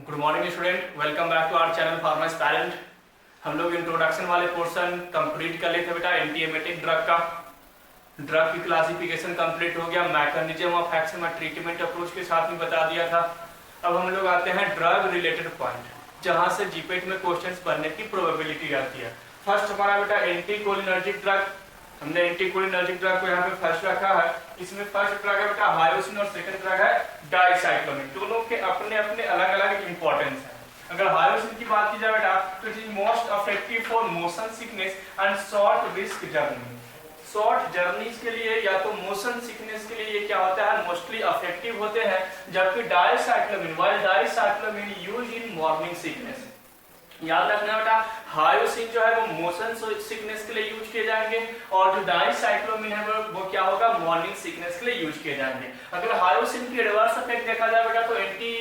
Good morning student, welcome back to our channel pharmacy talent. हम लोग introduction वाले portion complete कर लेते बेटा। एंटीएमेटिक ड्रग का ड्रग की क्लासिफिकेशन कंप्लीट हो गया, मैकेनिज्म ऑफ एक्शन और ट्रीटमेंट अप्रोच के साथ में बता दिया था। अब हम लोग आते हैं ड्रग रिलेटेड पॉइंट, जहां से जीपेट में क्वेश्चंस बनने की प्रोबेबिलिटी आती है। फर्स्ट हमारा बेटा एंटीकोलिनर्जिक ड्रग। हमने एंटीकोलिनर्जिक ड्रग को यहाँ पे फर्स्ट रखा है। इसमें फर्स्ट ड्रग है बेटा हायोसिन और सेकंड ड्रग है डाइसाइक्लोमिन। दोनों के अपने अपने अलग अलग इंपॉर्टेंस है। अगर हायोसिन की बात की जाए बेटा तो it is most effective for motion sickness and short risk journey. Short journeys के लिए या तो मोशन सिकनेस के लिए ये क्या होता है, मोस्टली इफेक्टिव होते हैं, जबकि dicyclomine while dicyclomine use in morning sickness. याद रखना बेटा, हायोसिन जो है वो मोशन सिकनेस के लिए यूज किए जाएंगे और जो डाइसाइक्लोमिन है वो क्या होगा, मॉर्निंग सिकनेस के लिए यूज किए जाएंगे। अगर हायोसिन की एडवर्स इफेक्ट देखा जाए बेटा तो एंटी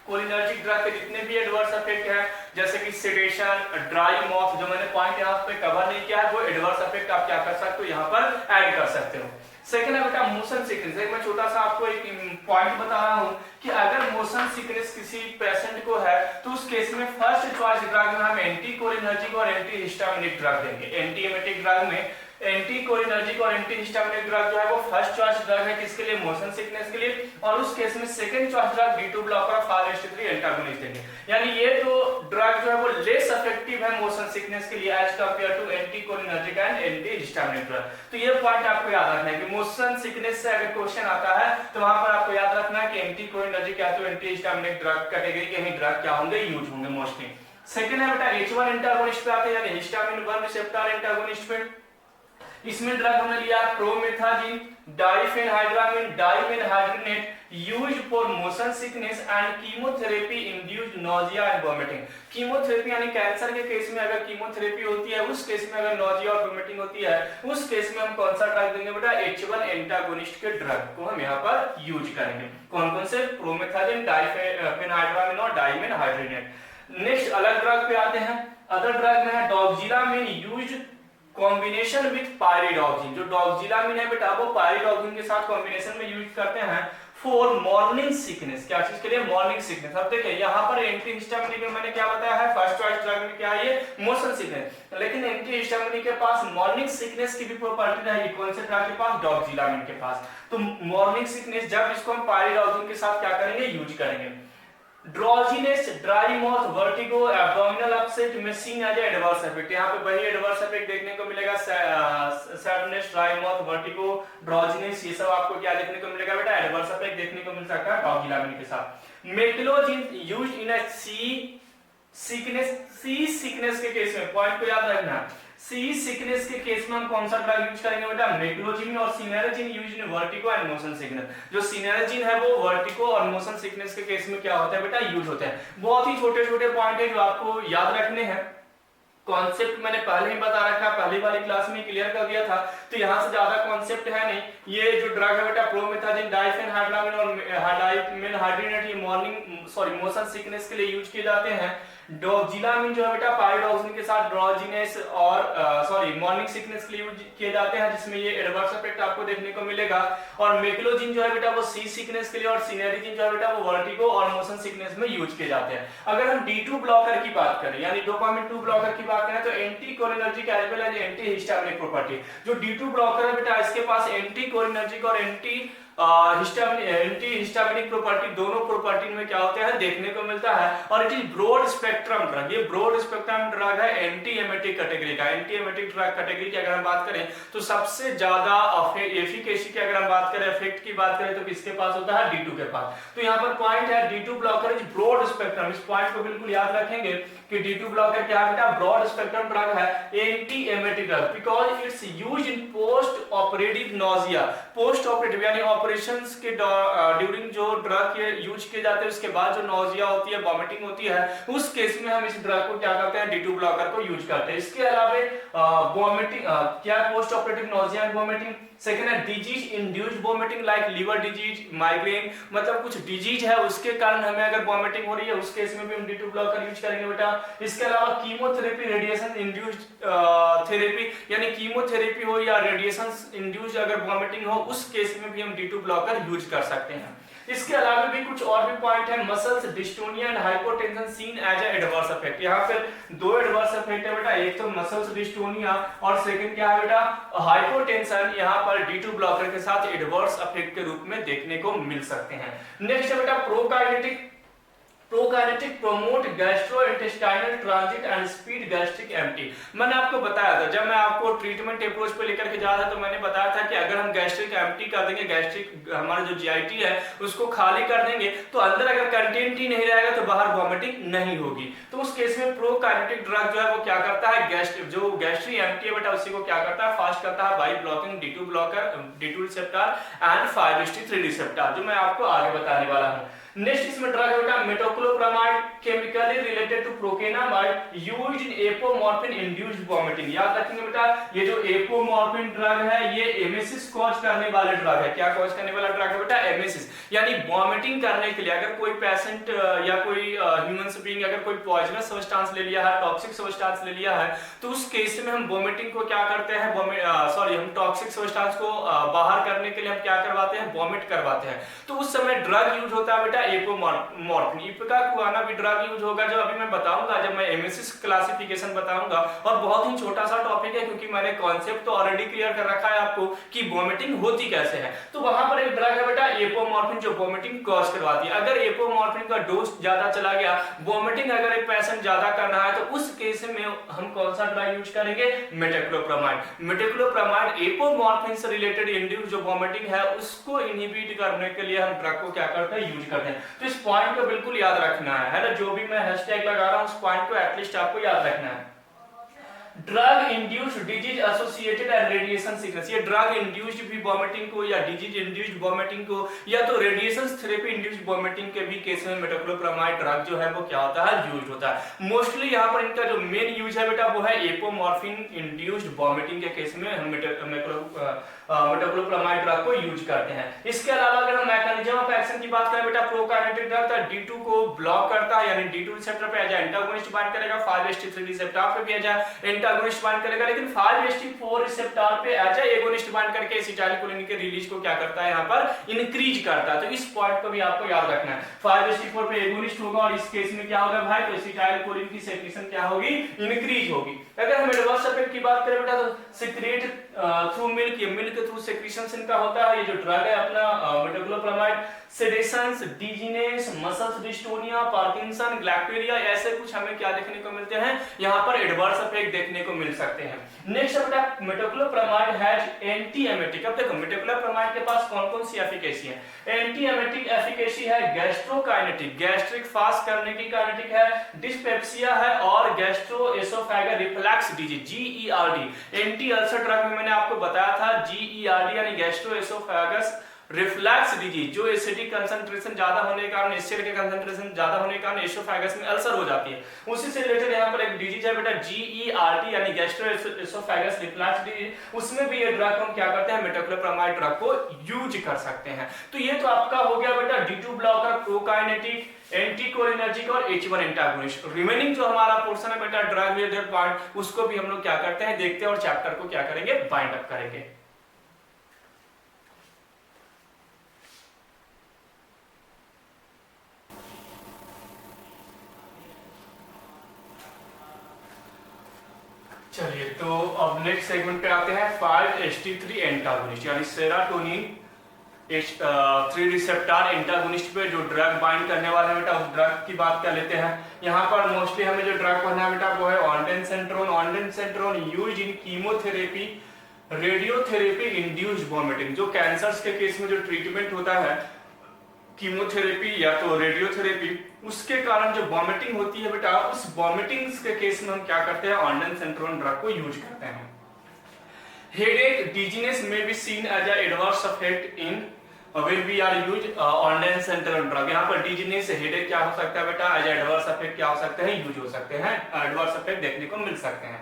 कोलिनर्जिक ड्रग के जितने भी एडवर्स इफेक्ट है, जैसे कि सेडेशन, ड्राई माउथ, जो मैंने पॉइंट यहाँ पे कवर नहीं किया है, वो एडवर्स इफेक्ट आप क्या कर सकते हो, यहाँ पर ऐड कर सकते हो। सेकंड है बेटा मोशन सिकनेस। एक मैं छोटा सा आपको एक पॉइंट बता रहा हूँ कि अगर मोशन सिकनेस किसी पेशेंट को है तो उस केस में फर्स्ट चॉइस ड्रग में हम एंटीकोलिनर्जिक और एंटी हिस्टामिनिक ड्रग देंगे। एंटीएमेटिक ड्रग में एंटीकोलिनर्जिक और एंटी हिस्टामिनिक ड्रग जो है वो फर्स्ट चॉइस ड्रग है किसके लिए, मोशन सिकनेस के लिए, और उस केस में second choice drug D2 blocker और 5-HT3 एंटागोनिस्ट देंगे। यानी ये जो ड्रग जो है वो लेस इफेक्टिव है मोशन सिकनेस के लिए as compare to anticholinergic and antihistaminic drug. तो ये पॉइंट आपको याद रखना है कि मोशन सिकनेस से अगर क्वेश्चन आता है तो वहां पर आपको याद रखना है कि एंटीकोलिनर्जिक या तो एंटी हिस्टामिनिक ड्रग कैटेगरी के ही ड्रग क्या होंगे, यूज होंगे मोस्टली। सेकंड है बेटा H1 एंटागोनिस्ट पे आते हैं, यानी हिस्टामिन 1 रिसेप्टर एंटागोनिस्ट पे। इसमें ड्रग हमने लिया promethazine, diphenhydramine, dimenhydrinate, used for motion sickness and chemotherapy induced nausea and vomiting. Chemotherapy यानी कैंसर के केस में अगर कीमोथेरेपी होती है, उस केस में अगर नोजिया और वोमिटिंग होती है, उस केस में हम कौन सा ड्रग देंगे बेटा, H1 एंटागोनिस्ट के ड्रग को हम यहाँ पर यूज करेंगे। कौन कौन से, प्रोमेथाजिन, डाइफेनहाइड्रामिन और डाइमेनहाइड्रिनेट। नेक्स्ट अलग ड्रग पे आते हैं। अदर ड्रग में है डॉक्सिलामिन यूज्ड कॉम्बिनेशन विथ पायरिडॉक्सिन। जो डॉक्सिलामिन है बेटा वो पायरिडॉक्सिन के साथ कॉम्बिनेशन में यूज करते हैं फॉर मॉर्निंग सिकनेस। क्या चीज के लिए, मॉर्निंग सिकनेस। अब देखिए यहाँ पर एंटी हिस्टामिनिक में मैंने क्या बताया है, फर्स्ट चॉइस ड्रग में क्या है, ये मोशन सिकनेस, लेकिन एंटी हिस्टामिनिक के पास मॉर्निंग सिकनेस की भी प्रॉपर्टी रहेगी। कौन से ड्रग के पास, डॉक्सिलामिन के पास। तो मॉर्निंग सिकनेस जब इसको हम पायरिडॉक्सिन के साथ क्या करेंगे, यूज करेंगे। Drowsiness, dry mouth, vertigo, abdominal upset में सीन एज एडवर्स इफेक्ट। यहाँ पे वही एडवर्स इफेक्ट देखने को मिलेगा, sadness, dry mouth, vertigo, drowsiness, ये सब आपको क्या देखने को मिलेगा बेटा, एडवर्स इफेक्ट देखने को मिल सकता है डॉक्सिलामिन के साथ। Meclozine used in a sea sickness के केस में, पॉइंट को याद रखना, सी सिकनेस के केस में हम कौन सा ड्रग यूज करेंगे बेटा, मेक्लोजिन और cinnarizine used in vertigo and motion sickness. जो सिनेरेजिन है वो वर्टिगो और मोशन सिकनेस के केस में क्या होता है बेटा, यूज होता है। बहुत ही छोटे छोटे पॉइंट है जो आपको याद रखने हैं। कॉन्सेप्ट मैंने पहले ही बता रखा, पहली वाली क्लास में क्लियर कर दिया था, तो यहाँ से ज्यादा कॉन्सेप्ट है नहीं। ये जो ड्रग है बेटा प्रोमेथाजिन, डाइफेनहाइड्रामिन और डाइमेनहाइड्रिनेट, ये मोशन सिकनेस के लिए यूज किए जाते हैं। डॉक्सिलामिन जो है बेटा पायरिडॉक्सिन के साथ ड्रोजीनेस और मॉर्निंग सिकनेस के लिए यूज किए जाते हैं, जिसमें ये एडवर्स इफेक्ट आपको देखने को मिलेगा। और मेक्लोजिन जो है बेटा वो सी सिकनेस के लिए और सिनेरिजिन जो है बेटा वो वर्टिगो और मोशन सिकनेस में यूज किए जाते हैं। अगर हम D2 ब्लॉकर की बात करें, यानी डोपामिन 2 ब्लॉकर की बात करें, तो anticholinergic as well as antihistaminic property. जो D2 ब्लॉकर है बेटा इसके पास एंटीकोलिनर्जिक और एंटी हिस्टामिनिक प्रॉपर्टी, दोनों प्रॉपर्टी में क्या होता है देखने को मिलता है। और it is broad spectrum drug. ये ब्रॉड स्पेक्ट्रम ड्रग है एंटी एमेटिक कैटेगरी का। एंटी एमेटिक ड्रग कैटेगरी की अगर हम बात करें तो सबसे ज्यादा एफिकेसी की अगर हम बात करें, इफेक्ट की बात करें, तो किसके पास होता है, D2 के पास। तो यहाँ पर पॉइंट है D2 blocker is broad spectrum. इस पॉइंट को बिल्कुल याद रखेंगे कि D2 ब्लॉकर क्या है बेटा, ब्रॉड स्पेक्ट्रम ड्रग है, antiemetic drug, because it's used in post operative nausea. Post operative यानी ऑपरेशंस के ड्यूरिंग जो ड्रग यूज किए जाते हैं उसके बाद जो नोजिया होती है, वॉमिटिंग होती है, उस केस में हम इस ड्रग को क्या करते हैं, D2 ब्लॉकर को यूज करते हैं। इसके अलावा वॉमिटिंग क्या, post operative nausea and vomiting, second है disease induced vomiting like liver disease, migraine, मतलब कुछ डिजीज है उसके कारण हमें अगर वॉमिटिंग हो रही है उस केस में भी हम D2 ब्लॉकर यूज करेंगे बेटा। इसके अलावा कीमोथेरेपी, रेडिएशन इंड्यूस्ड थेरेपी, यानी कीमोथेरेपी हो या रेडिएशन इंड्यूस्ड अगर वॉमिटिंग हो उस केस में भी हम D2 ब्लॉकर यूज कर सकते हैं। इसके अलावा भी कुछ और भी पॉइंट है, muscles dystonia and hypotension seen as a adverse effect. यहाँ पर दो एडवर्स इफेक्ट है बेटा, एक तो मसल्स डिस्टोनिया और सेकंड क्या है बेटा हाइपोटेंशन, यहाँ पर D2 ब्लॉकर के साथ एडवर्स इफेक्ट के रूप में देखने को मिल सकते हैं। नेक्स्ट है बेटा prokinetic promote gastrointestinal transit and speed gastric empty. मैंने आपको बताया था जब मैं आपको ट्रीटमेंट अप्रोच पे लेकर के जा रहा था तो मैंने बताया था कि अगर हम गैस्ट्रिक एम्प्टी कर देंगे, गैस्ट्रिक हमारा जो जीआईटी है उसको खाली कर देंगे तो अंदर अगर कंटेंट ही नहीं रहेगा तो बाहर वॉमिटिंग नहीं होगी। तो उस केस में प्रोकाइनेटिक ड्रग जो है वो क्या करता है, जो गैस्ट्रिक एम्प्टी है बेटा उसी को क्या करता है, फास्ट करता है by blocking D2 blocker, D2 receptor and 5-HT3 receptor, जो मैं आपको आगे बताने वाला हूँ। नेक्स्ट इसमें ड्रग है बेटा metoclopramide, chemically related to procainamide used in apomorphine induced vomiting. याद रखेंगे बेटा ये जो एपोमॉर्फिन ड्रग है ये एमेसिस कॉज करने वाले ड्रग है। क्या कॉज करने वाला ड्रग है बेटा, एमेसिस, यानी वॉमिटिंग करने के लिए अगर कोई पेशेंट या कोई ह्यूमन बीइंग अगर कोई पॉइजनस सब्सटेंस ले लिया है, टॉक्सिक सब्सटेंस ले लिया है तो उस केस में हम वॉमिटिंग को क्या करते हैं, हम टॉक्सिक सब्सटेंस को बाहर करने के लिए हम क्या करवाते हैं, वॉमिट करवाते हैं। तो उस समय ड्रग यूज होता है बेटा एपोमॉर्फिन। इपिकाकुआना भी ड्रग यूज होगा जो अभी मैं बताऊंगा जब मैं एमएसएस क्लासिफिकेशन बताऊंगा, और बहुत ही छोटा सा टॉपिक है क्योंकि मैंने कॉन्सेप्ट तो ऑलरेडी क्लियर कर रखा है आपको कि वॉमिटिंग होती कैसे है। तो वहां पर एक ड्रग है बेटा एपोमॉर्फिन जो वॉमिटिंग कॉज करवाती है। अगर एपोमॉर्फिन का डोज ज्यादा चला गया, वॉमिटिंग अगर एक पेशेंट ज्यादा कर रहा है तो उस केस में हम कौन सा ड्रग यूज करेंगे, मेटोक्लोप्रामाइड। मेटोक्लोप्रामाइड एपोमॉर्फिन से रिलेटेड इंड्यूस जो वॉमिटिंग है उसको इनहिबिट करने के लिए हम ड्रग को क्या करते हैं, यूज करते हैं। तो इस पॉइंट को बिल्कुल याद रखना है ना, जो भी मैं हैशटैग लगा रहा हूं उस पॉइंट को एटलीस्ट आपको याद रखना है। Drug induced disease associated and radiation sickness, ये ड्रग इंड्यूस्ड भी वॉमिटिंग को या डिजीज इंड्यूस्ड वॉमिटिंग को या तो रेडिएशन थेरेपी इंड्यूस्ड वॉमिटिंग के भी केस में मेटोक्लोप्रामाइड ड्रग जो है वो क्या होता है, यूज होता है। मोस्टली यहाँ पर इनका जो मेन यूज है बेटा वो है एपोमॉर्फिन इंड्यूस्ड वॉमिटिंग के केस में हम मेटोक्लोप्रामाइड ड्रग को यूज करते हैं। इसके अलावा अगर हम मैकेनिज्म ऑफ एक्शन की बात करें बेटा, प्रोकाइनेटिक ड्रग तो D2 को ब्लॉक करता है, यानी D2 रिसेप्टर पे एज एंटागोनिस्ट बाइंड करेगा, 5-HT3 रिसेप्टर पे भी एज एंटागोनिस्ट बाइंड करेगा, लेकिन 5-HT4 रिसेप्टर पे एज एगोनिस्ट बाइंड करके एसिटाइलकोलिन के रिलीज को क्या करता है, यहाँ पर इंक्रीज करता है। तो इस पॉइंट को भी आपको याद रखना है, 5-HT4 पे एगोनिस्ट होगा और इस केस में क्या होगा भाई, तो एसिटाइलकोलिन की सेक्रेशन क्या होगी, इंक्रीज होगी। अगर हम एडवर्स इफेक्ट की बात करें बेटा तो secrete through milk through secretion इनका होता है। ये जो ड्रग है अपना metoclopramide, sedations, dizziness, muscles dystonia, Parkinson, galactorrhea, ऐसे कुछ हमें क्या देखने को मिलते हैं, यहाँ पर एडवर्स इफेक्ट देखने को मिल सकते हैं। नेक्स्ट बेटा मेटोक्लोप्रामाइड हैज एंटी एमेटिक। अब देखो मेटोक्लोप्रामाइड के पास कौन कौन सी एफिकेसी है, एंटी एमेटिक एफिकेसी है, गैस्ट्रोकाइनेटिक गैस्ट्रिक फास्ट करने की काइनेटिक है, डिस्पेप्सिया है और gastroesophageal reflux disease GERD। Anti ulcer drug में मैंने आपको बताया था GERD यानी गैस्ट्रोएसोफेगस रिफ्लक्स डिजीज, जो एसिडिक कंसंट्रेशन ज्यादा होने के कारण, एसिड के कंसंट्रेशन ज्यादा होने के कारण एसोफेगस में अल्सर हो जाती है। उसी से रिलेटेड यहाँ पर एक डिजीज है बेटा GERD यानी गैस्ट्रोएसोफेगस रिफ्लक्स डिजीज, उसमें भी ये ड्रग हम क्या करते हैं, मेटोक्लोप्रामाइड ड्रग को यूज कर सकते हैं। तो ये तो आपका हो गया बेटा D2 ब्लॉकर, प्रोकाइनेटिक, एंटीकोलिनर्जिक और H1 एंटागोनिस्ट। रिमेनिंग जो हमारा पोर्शन है बेटा ड्रग रिलेटेड पार्ट, उसको भी हम लोग क्या करते हैं, देखते हैं और चैप्टर को क्या करेंगे, बाइंड अप करेंगे। चलिए तो अब नेक्स्ट सेगमेंट पे आते हैं, 5-HT3 एंटागोनिस्ट यानी सेरोटोनिन 3 रिसेप्टर एंटागोनिस्ट पे जो ड्रग बाइंड करने वाले हैं बेटा, उस ड्रग की बात कर लेते हैं। यहाँ पर मोस्टली हमें जो ड्रग पढ़ना है बेटा वो है ondansetron. Ondansetron used in chemotherapy, radiotherapy induced vomiting. जो कैंसर्स के केस में जो ट्रीटमेंट होता है कीमोथेरेपी या तो रेडियोथेरेपी, उसके कारण जो वॉमिटिंग होती है बेटा, उस वॉमिटिंग्स के केस में हम क्या करते हैं, ऑन्डेनसेंट्रोन ड्रग को यूज करते हैं। हेडेक, डिजीनेस में be seen as a adverse effect in when we are use ondansetron drug। यहाँ पर डिजीनेस हेडेक क्या हो सकता है बेटा, एज एडवर्स इफेक्ट क्या हो सकते हैं, यूज हो सकते हैं, एडवर्स इफेक्ट देखने को मिल सकते हैं।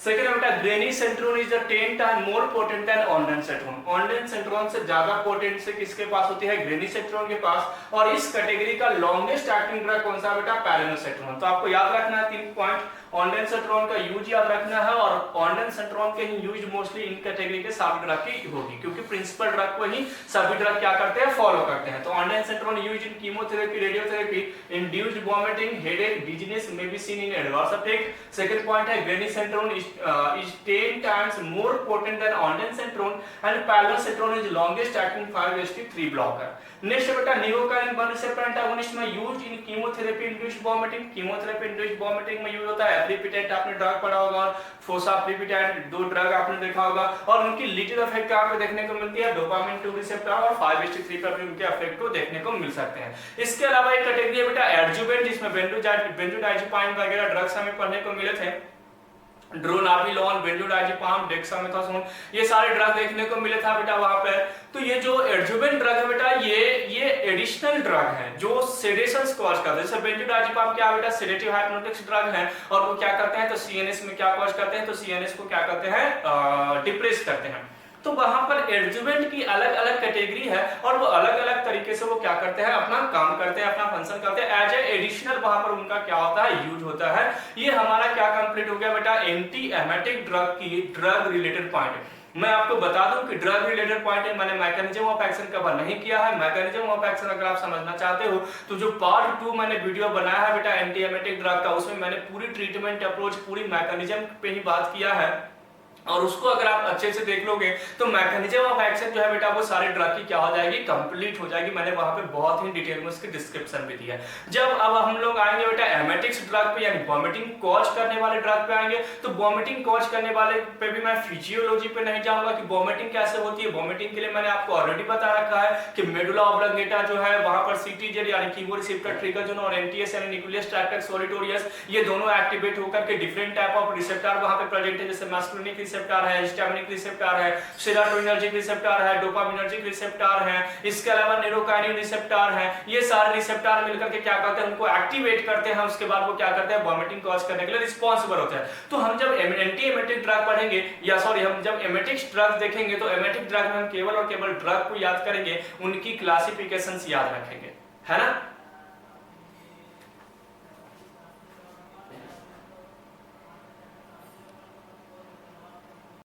सेकंड है बेटा granisetron is the 10 time more potent than ondansetron. Ondansetron से ज्यादा पोटेंट से किसके पास होती है, ग्रेनिसेट्रोन के पास। और इस कैटेगरी का लॉन्गेस्ट एक्टिंग ड्रग कौन सा बेटा, पैरानोसेट्रोन। तो आपको याद रखना है 3 पॉइंट, ऑन्डेनसेट्रोन का यूज याद रखना है और ऑन्डेनसेट्रोन के ही यूज मोस्टली इन कैटेगरी के सभी ड्रग की होगी, क्योंकि प्रिंसिपल ड्रग को ही सभी ड्रग क्या करते हैं, फॉलो करते हैं। तो ondansetron use in chemotherapy, radiotherapy, induced vomiting, headache, dizziness may be seen in adverse effect. Second point है granisetron is 10 times more potent than ondansetron and palinositron is longest acting 5-HT3 blocker। Next बेटा नियोकाइन 1 receptor antagonist में use in chemotherapy induced vomiting. Chemotherapy induced vomiting में use होता है एप्रीपिटेंट, आपने drug पढ़ा होगा, और फोसाप्रीपिटेंट, 2 ड्रग आपने देखा होगा। और उनकी लिटिल इफेक्ट कहां पे देखने को मिलती है, डोपामिन 2 रिसेप्टर और 5-HT3 पर भी उनके इफेक्ट को देखने को मिल सकते हैं। इसके अलावा एक कैटेगरी है बेटा एडजुवेंट, जिसमें बेंजोडाइज़ेपाइन वगैरह ड्रग्स हमें पढ़ने को मिले थे, ड्रोनाविलोन, बेंजोडाइज़ेपाम, डेक्सामेथासोन, ये सारे ड्रग देखने को मिले था बेटा वहां पर। तो ये जो एडजुवेंट ड्रग है बेटा, ये एडिशनल ड्रग है जो सेडेशन कॉज करते हैं। जैसे बेंजोडाइज़ेपाम क्या बेटा, सेडेटिव हाइप्नोटिक ड्रग है, और वो क्या करते हैं, तो सीएनएस में क्या कॉज करते हैं, तो सीएनएस को क्या करते हैं, डिप्रेस करते हैं। तो वहां पर एडजुवेंट की अलग अलग कैटेगरी है और वो अलग अलग तरीके से वो क्या करते हैं, अपना काम करते हैं, अपना फंक्शन करते हैं। एज ए एडिशनल वहां पर उनका क्या होता है, यूज होता है। ये हमारा क्या कंप्लीट हो गया बेटा, एंटी एमेटिक ड्रग की ड्रग रिलेटेड पॉइंट। मैं आपको बता दूं कि ड्रग रिलेटेड पॉइंट है, मैंने मैकेनिज्म ऑफ एक्शन कवर नहीं किया है। मैकेनिज्म ऑफ एक्शन अगर आप समझना चाहते हो तो जो पार्ट 2 मैंने वीडियो बनाया है बेटा एंटी एमेटिक ड्रग का, उसमें मैंने पूरी ट्रीटमेंट अप्रोच, पूरी मैकेनिज्म पे ही बात किया है, और उसको अगर आप अच्छे से देख लोगे तो मैकेनिज्म ऑफ एक्शन जो है बेटा वो सारे ड्रग की क्या हो जाएगी, कंप्लीट हो जाएगी। मैंने वहां पे बहुत ही डिटेल में उसकी डिस्क्रिप्शन भी दिया है। जब अब हम लोग आएंगे बेटा एमेटिक्स ड्रग पे, यानी वॉमिटिंग कॉज करने वाले ड्रग पे आएंगे, तो वॉमिटिंग कॉज करने वाले पे भी मैं फिजियोलॉजी पे नहीं जाऊंगा कि वॉमिटिंग कैसे होती है। वॉमिटिंग के लिए मैंने आपको ऑलरेडी बता रखा है कि मेडुला ऑब्लंगेटा जो है वहां पर सीटीजेड यानी कीमोरिसेप्टर ट्रिगर जोन और एनटीएस यानी न्यूक्लियस ट्रैक्टर सॉलिटोरियस, ये दोनों एक्टिवेट होकर के डिफरेंट टाइप ऑफ रिसेप्टर वहां पे प्रेजेंट है, जैसे मस्कुलिनिक रिसेप्टर है, हिस्टामिनिक रिसेप्टर है, सेरोटोनिनर्जिक रिसेप्टर है, डोपामिनर्जिक रिसेप्टर है, इसके अलावा न्यूरोकाइनिन रिसेप्टर है। ये सारे रिसेप्टर मिलकर के क्या करते हैं, उनको एक्टिवेट करते हैं। उसके बाद वो क्या करते हैं, वॉमिटिंग कॉज करने के लिए रिस्पांसिबल होते हैं। तो हम जब एंटी एमेटिक ड्रग पढ़ेंगे, या सॉरी हम जब एमेटिक्स ड्रग देखेंगे, तो एमेटिक ड्रग में हम केवल और केवल ड्रग को याद करेंगे, उनकी क्लासिफिकेशंस याद रखेंगे, है ना।